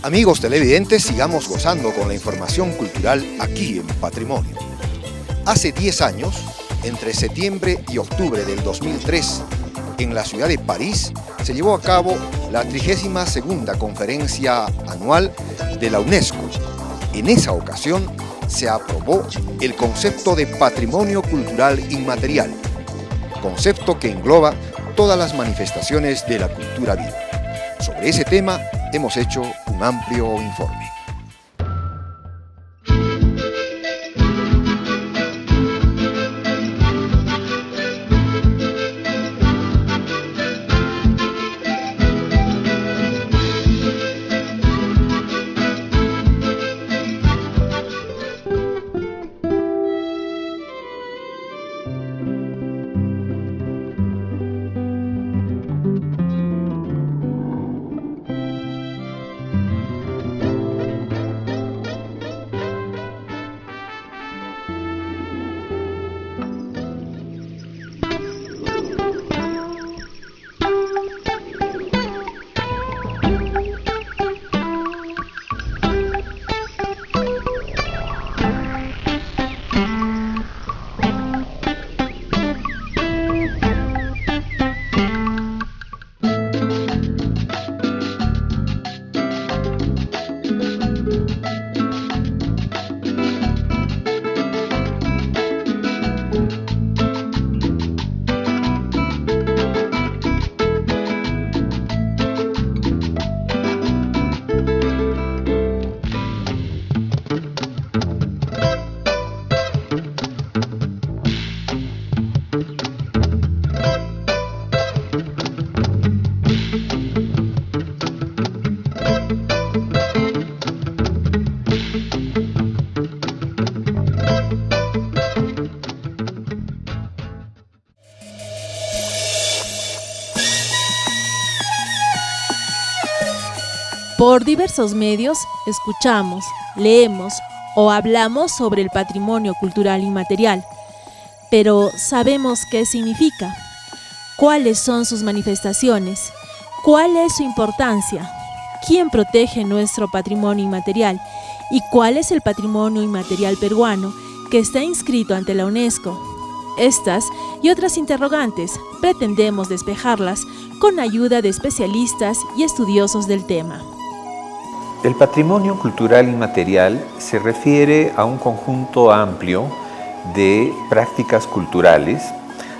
Amigos televidentes, sigamos gozando con la información cultural aquí en Patrimonio. Hace 10 años, entre septiembre y octubre del 2003, en la ciudad de París, se llevó a cabo la 32ª Conferencia Anual de la UNESCO. En esa ocasión, se aprobó el concepto de Patrimonio Cultural Inmaterial, concepto que engloba todas las manifestaciones de la cultura viva. Sobre ese tema hemos hecho un amplio informe. Por diversos medios escuchamos, leemos o hablamos sobre el patrimonio cultural inmaterial, pero ¿sabemos qué significa? ¿Cuáles son sus manifestaciones? ¿Cuál es su importancia? ¿Quién protege nuestro patrimonio inmaterial? ¿Y cuál es el patrimonio inmaterial peruano que está inscrito ante la UNESCO? Estas y otras interrogantes pretendemos despejarlas con ayuda de especialistas y estudiosos del tema. El patrimonio cultural inmaterial se refiere a un conjunto amplio de prácticas culturales,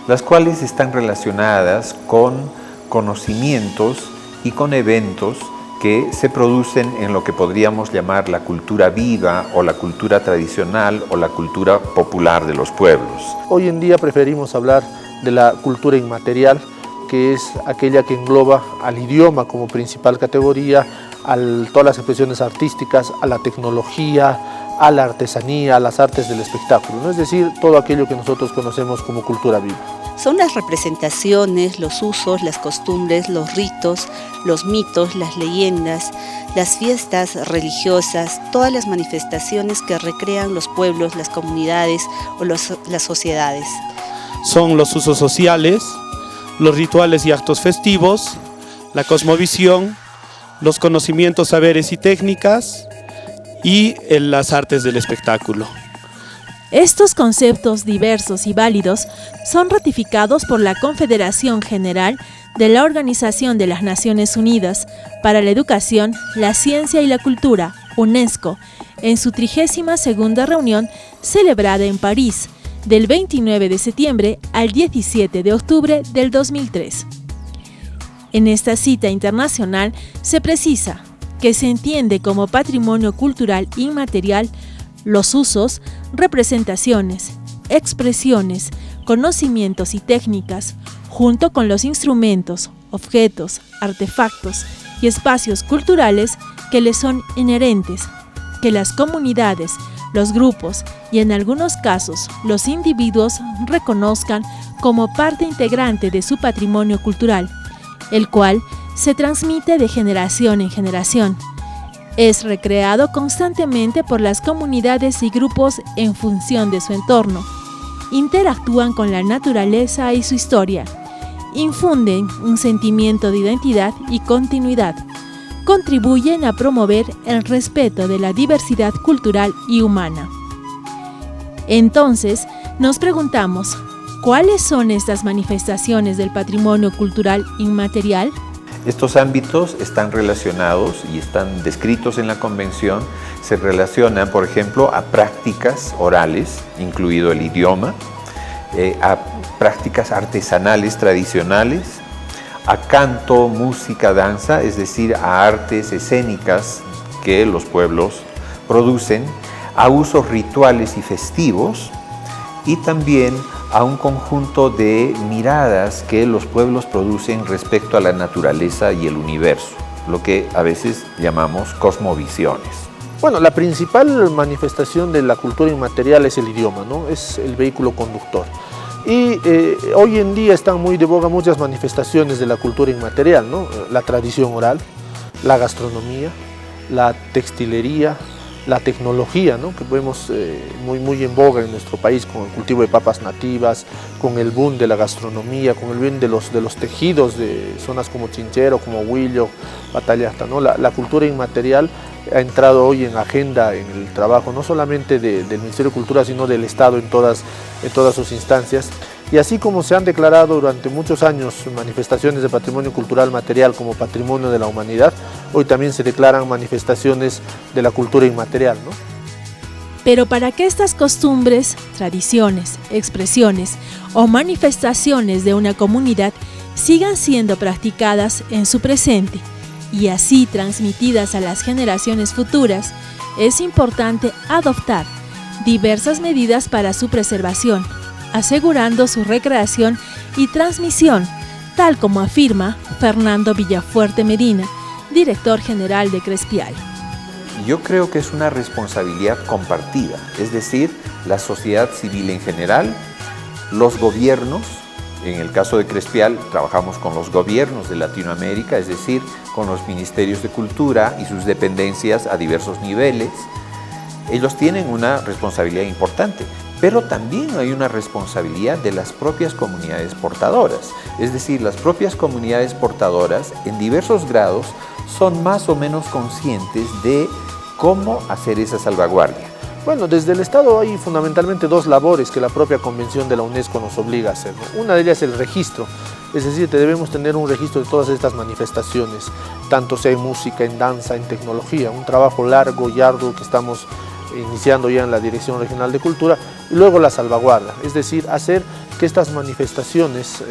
las cuales están relacionadas con conocimientos y con eventos que se producen en lo que podríamos llamar la cultura viva o la cultura tradicional o la cultura popular de los pueblos. Hoy en día preferimos hablar de la cultura inmaterial, que es aquella que engloba al idioma como principal categoría, a todas las expresiones artísticas, a la tecnología, a la artesanía, a las artes del espectáculo, ¿no? Es decir, todo aquello que nosotros conocemos como cultura viva. Son las representaciones, los usos, las costumbres, los ritos, los mitos, las leyendas, las fiestas religiosas, todas las manifestaciones que recrean los pueblos, las comunidades o las sociedades. Son los usos sociales, los rituales y actos festivos, la cosmovisión, los conocimientos, saberes y técnicas y las artes del espectáculo. Estos conceptos diversos y válidos son ratificados por la Confederación General de la Organización de las Naciones Unidas para la Educación, la Ciencia y la Cultura, UNESCO, en su 32ª reunión celebrada en París, del 29 de septiembre al 17 de octubre del 2003. En esta cita internacional se precisa que se entiende como patrimonio cultural inmaterial los usos, representaciones, expresiones, conocimientos y técnicas, junto con los instrumentos, objetos, artefactos y espacios culturales que les son inherentes, que las comunidades, los grupos y en algunos casos los individuos reconozcan como parte integrante de su patrimonio cultural, el cual se transmite de generación en generación. Es recreado constantemente por las comunidades y grupos en función de su entorno. Interactúan con la naturaleza y su historia. Infunden un sentimiento de identidad y continuidad. contribuyen a promover el respeto de la diversidad cultural y humana. Entonces, nos preguntamos, ¿cuáles son estas manifestaciones del patrimonio cultural inmaterial? Estos ámbitos están relacionados y están descritos en la Convención. Se relacionan, por ejemplo, a prácticas orales, incluido el idioma, a prácticas artesanales tradicionales, a canto, música, danza, es decir, a artes escénicas que los pueblos producen, a usos rituales y festivos, y también a un conjunto de miradas que los pueblos producen respecto a la naturaleza y el universo, lo que a veces llamamos cosmovisiones. Bueno, la principal manifestación de la cultura inmaterial es el idioma, ¿no? Es el vehículo conductor. Y hoy en día están muy de boga muchas manifestaciones de la cultura inmaterial, ¿no? La tradición oral, la gastronomía, la textilería, la tecnología, ¿no? Que vemos muy en boga en nuestro país con el cultivo de papas nativas, con el boom de la gastronomía, con el boom de los tejidos de zonas como Chinchero, como Huillo, Batallasta, ¿no? La cultura inmaterial ha entrado hoy en agenda en el trabajo, no solamente del Ministerio de Cultura, sino del Estado en todas sus instancias. Y así como se han declarado durante muchos años manifestaciones de patrimonio cultural material como patrimonio de la humanidad, hoy también se declaran manifestaciones de la cultura inmaterial, ¿no? Pero para que estas costumbres, tradiciones, expresiones o manifestaciones de una comunidad sigan siendo practicadas en su presente y así transmitidas a las generaciones futuras, es importante adoptar diversas medidas para su preservación, asegurando su recreación y transmisión, tal como afirma Fernando Villafuerte Medina, director general de Crespial. Yo creo que es una responsabilidad compartida, es decir, la sociedad civil en general, los gobiernos, en el caso de Crespial trabajamos con los gobiernos de Latinoamérica, es decir, con los ministerios de cultura y sus dependencias a diversos niveles. Ellos tienen una responsabilidad importante, pero también hay una responsabilidad de las propias comunidades portadoras. Es decir, las propias comunidades portadoras en diversos grados son más o menos conscientes de cómo hacer esa salvaguardia. Bueno, desde el Estado hay fundamentalmente dos labores que la propia Convención de la UNESCO nos obliga a hacer, ¿no? Una de ellas es el registro, es decir, debemos tener un registro de todas estas manifestaciones, tanto sea en música, en danza, en tecnología, un trabajo largo y arduo que estamos iniciando ya en la Dirección Regional de Cultura, y luego la salvaguarda, es decir, hacer que estas manifestaciones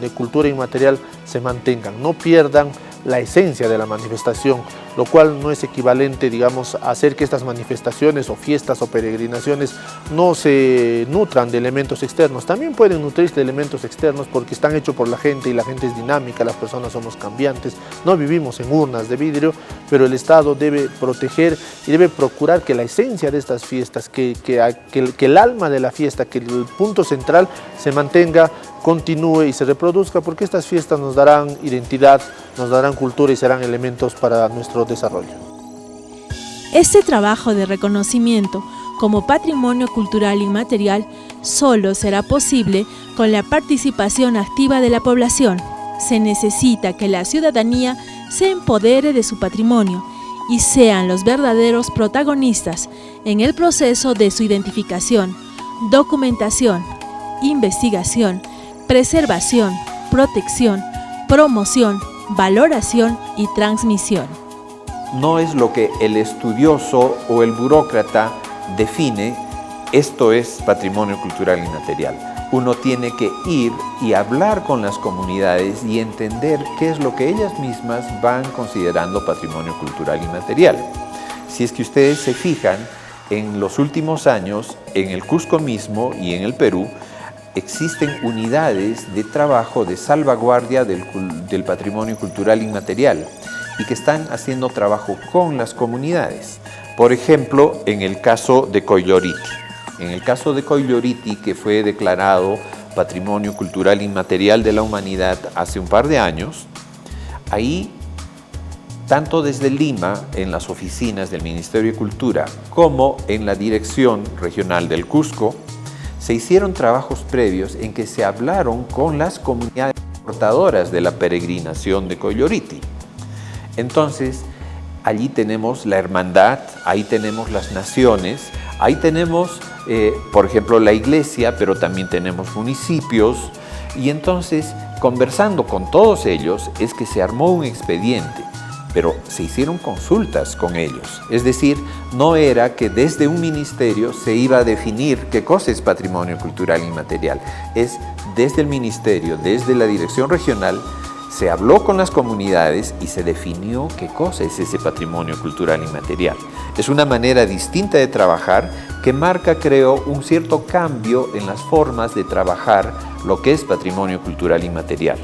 de cultura inmaterial se mantengan, no pierdan la esencia de la manifestación, lo cual no es equivalente, digamos, a hacer que estas manifestaciones o fiestas o peregrinaciones no se nutran de elementos externos. También pueden nutrirse de elementos externos porque están hechos por la gente y la gente es dinámica, las personas somos cambiantes, no vivimos en urnas de vidrio, pero el Estado debe proteger y debe procurar que la esencia de estas fiestas, que el alma de la fiesta, que el punto central se mantenga, continúe y se reproduzca, porque estas fiestas nos darán identidad, nos darán cultura y serán elementos para nuestro desarrollo. Este trabajo de reconocimiento como patrimonio cultural inmaterial solo será posible con la participación activa de la población. Se necesita que la ciudadanía se empodere de su patrimonio y sean los verdaderos protagonistas en el proceso de su identificación, documentación, investigación, preservación, protección, promoción, valoración y transmisión. No es lo que el estudioso o el burócrata define, esto es patrimonio cultural inmaterial. Uno tiene que ir y hablar con las comunidades y entender qué es lo que ellas mismas van considerando patrimonio cultural inmaterial. Si es que ustedes se fijan, en los últimos años, en el Cusco mismo y en el Perú, existen unidades de trabajo de salvaguardia del patrimonio cultural inmaterial y que están haciendo trabajo con las comunidades. Por ejemplo, en el caso de Coyloriti. En el caso de Coyloriti, que fue declarado Patrimonio Cultural Inmaterial de la Humanidad hace un par de años, ahí, tanto desde Lima, en las oficinas del Ministerio de Cultura, como en la Dirección Regional del Cusco, se hicieron trabajos previos en que se hablaron con las comunidades portadoras de la peregrinación de Coyloriti. Entonces, allí tenemos la hermandad, ahí tenemos las naciones, ahí tenemos, por ejemplo, la iglesia, pero también tenemos municipios. Y entonces, conversando con todos ellos, es que se armó un expediente, pero se hicieron consultas con ellos. Es decir, no era que desde un ministerio se iba a definir qué cosa es patrimonio cultural inmaterial. Es desde el ministerio, desde la dirección regional, se habló con las comunidades y se definió qué cosa es ese patrimonio cultural inmaterial. Es una manera distinta de trabajar que marca, creo, un cierto cambio en las formas de trabajar lo que es patrimonio cultural inmaterial.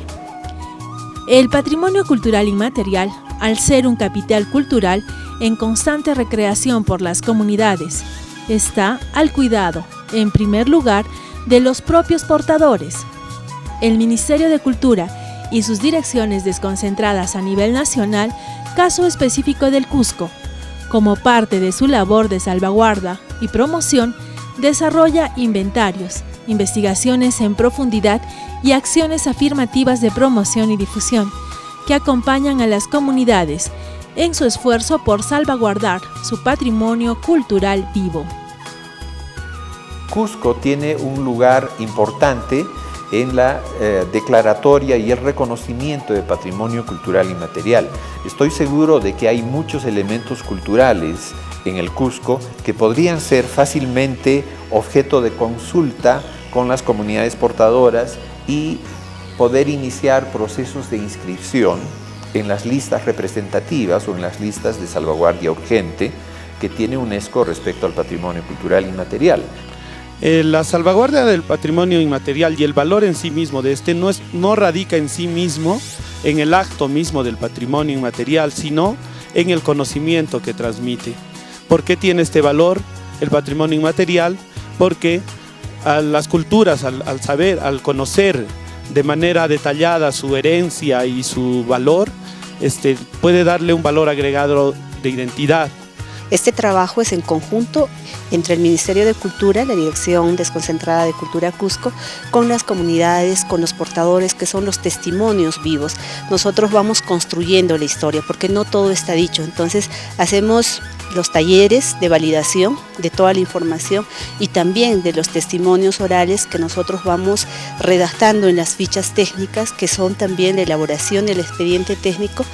El patrimonio cultural inmaterial, al ser un capital cultural en constante recreación por las comunidades, está al cuidado, en primer lugar, de los propios portadores. El Ministerio de Cultura y sus direcciones desconcentradas a nivel nacional, caso específico del Cusco, como parte de su labor de salvaguarda y promoción, desarrolla inventarios, investigaciones en profundidad y acciones afirmativas de promoción y difusión que acompañan a las comunidades en su esfuerzo por salvaguardar su patrimonio cultural vivo. Cusco tiene un lugar importante en la declaratoria y el reconocimiento de patrimonio cultural inmaterial. Estoy seguro de que hay muchos elementos culturales en el Cusco que podrían ser fácilmente objeto de consulta con las comunidades portadoras y poder iniciar procesos de inscripción en las listas representativas o en las listas de salvaguardia urgente que tiene UNESCO respecto al patrimonio cultural inmaterial. La salvaguardia del patrimonio inmaterial y el valor en sí mismo de este no radica en sí mismo, en el acto mismo del patrimonio inmaterial, sino en el conocimiento que transmite. ¿Por qué tiene este valor el patrimonio inmaterial? Porque a las culturas, al saber, al conocer de manera detallada su herencia y su valor, puede darle un valor agregado de identidad. Este trabajo es en conjunto entre el Ministerio de Cultura, la Dirección Desconcentrada de Cultura Cusco, con las comunidades, con los portadores, que son los testimonios vivos. Nosotros vamos construyendo la historia, porque no todo está dicho. Entonces, hacemos los talleres de validación de toda la información y también de los testimonios orales que nosotros vamos redactando en las fichas técnicas, que son también la elaboración del expediente técnico,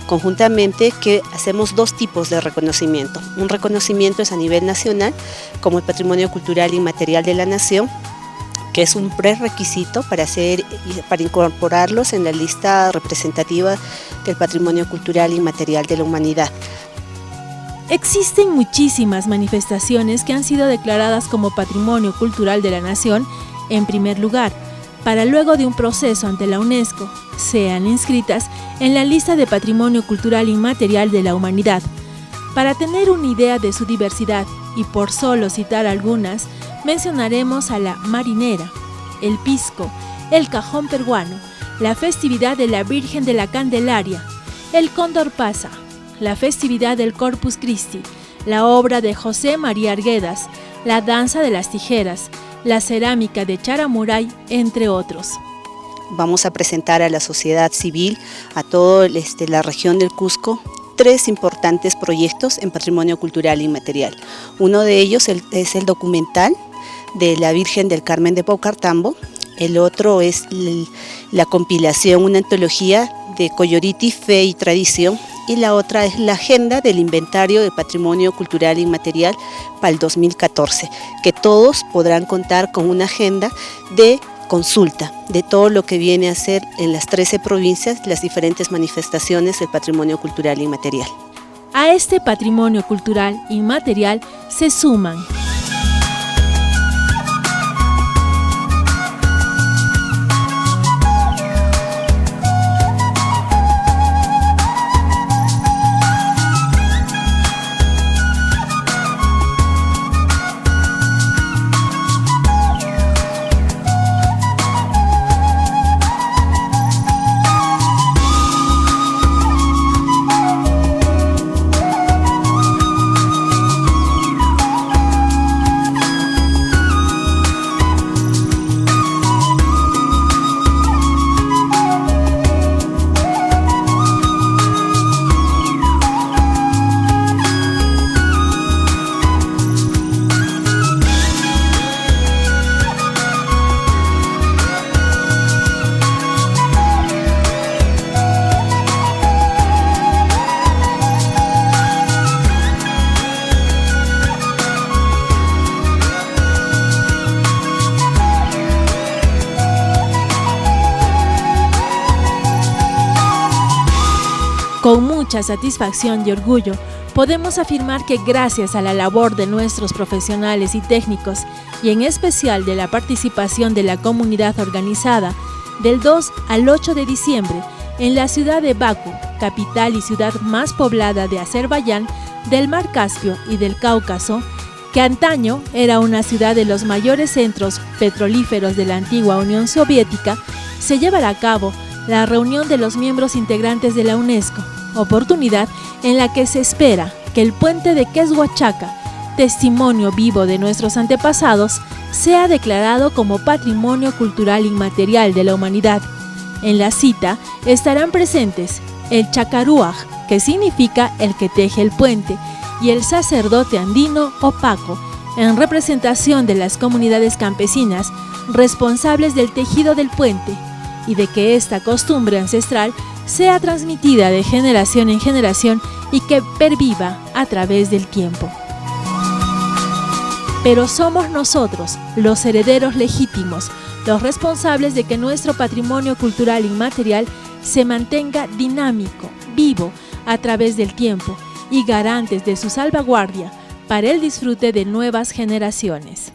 conjuntamente, que hacemos dos tipos de reconocimiento. Un reconocimiento es a nivel nacional, como el Patrimonio Cultural Inmaterial de la Nación, que es un prerequisito para incorporarlos en la lista representativa del Patrimonio Cultural Inmaterial de la Humanidad. Existen muchísimas manifestaciones que han sido declaradas como Patrimonio Cultural de la Nación en primer lugar, para luego de un proceso ante la UNESCO, sean inscritas en la lista de Patrimonio Cultural Inmaterial de la Humanidad. Para tener una idea de su diversidad, y por solo citar algunas, mencionaremos a la marinera, el pisco, el cajón peruano, la festividad de la Virgen de la Candelaria, el cóndor pasa, la festividad del Corpus Christi, la obra de José María Arguedas, la danza de las tijeras, la cerámica de Charamuray, entre otros. Vamos a presentar a la sociedad civil, a toda la región del Cusco, 3 importantes proyectos en patrimonio cultural inmaterial. Uno de ellos es el documental de la Virgen del Carmen de Paucartambo. El otro es la compilación, una antología de Coyoriti, Fe y Tradición. Y la otra es la agenda del inventario de patrimonio cultural inmaterial para el 2014, que todos podrán contar con una agenda de consulta de todo lo que viene a ser en las 13 provincias las diferentes manifestaciones del patrimonio cultural inmaterial. A este patrimonio cultural inmaterial se suman mucha satisfacción y orgullo, podemos afirmar que gracias a la labor de nuestros profesionales y técnicos, y en especial de la participación de la comunidad organizada, del 2 al 8 de diciembre, en la ciudad de Bakú, capital y ciudad más poblada de Azerbaiyán, del Mar Caspio y del Cáucaso, que antaño era una ciudad de los mayores centros petrolíferos de la antigua Unión Soviética, se llevará a cabo la reunión de los miembros integrantes de la UNESCO, oportunidad en la que se espera que el puente de Quezhuachaca, testimonio vivo de nuestros antepasados, sea declarado como Patrimonio Cultural Inmaterial de la Humanidad. En la cita estarán presentes el Chacarúaj, que significa el que teje el puente, y el sacerdote andino o Paco, en representación de las comunidades campesinas responsables del tejido del puente, y de que esta costumbre ancestral sea transmitida de generación en generación y que perviva a través del tiempo. Pero somos nosotros, los herederos legítimos, los responsables de que nuestro patrimonio cultural inmaterial se mantenga dinámico, vivo, a través del tiempo y garantes de su salvaguardia para el disfrute de nuevas generaciones.